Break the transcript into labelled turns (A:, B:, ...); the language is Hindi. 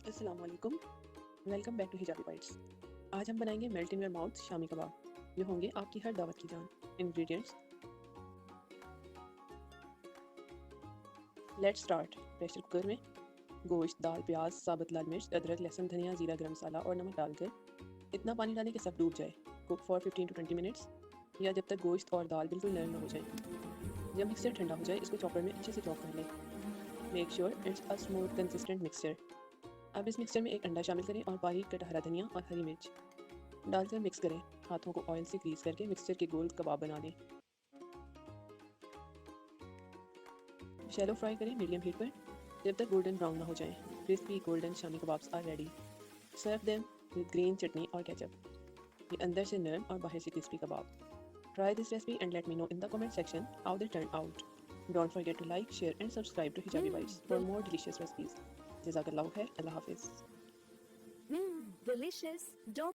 A: अस्सलाम-ओ-अलैकुम, welcome back to Hijabi Bites. आज हम बनाएंगे melt in your mouth shami kebab. ये होंगे आपकी हर दावत की जान। Ingredients, let's start. Pressure cooker में गोश्त, दाल, प्याज, साबुत लाल मिर्च, अदरक, लहसुन, धनिया, जीरा, गरम मसाला और नमक डालकर इतना पानी डालें कि सब डूब जाए। कुक फॉर 15 to 20 मिनट्स या जब तक गोश्त और दाल बिल्कुल नरम ना हो जाए। जब मिक्सचर ठंडा हो जाए इसको चॉपर में अच्छे से चॉप कर लें। Make sure it's a smooth consistent mixture. अब इस मिक्सचर में एक अंडा शामिल करें और बारीक कटा हरा धनिया और हरी मिर्च डालकर मिक्स करें। हाथों को ऑयल से ग्रीस करके मिक्सचर के गोल कबाब बना लें। शैलो फ्राई करें मीडियम हीट पर जब तक गोल्डन ब्राउन ना हो जाए। Crispy golden shami kebabs are ready. Serve them with green chutney और केचप। ये अंदर से नरम और बाहर से crispy kebab. Try this recipe and let me know in the comment section how they turned out. Don't forget to like, share and subscribe to Hijabi Bites for more delicious recipes. Jazakallahu khair. Allah Hafiz.
B: Delicious. Don't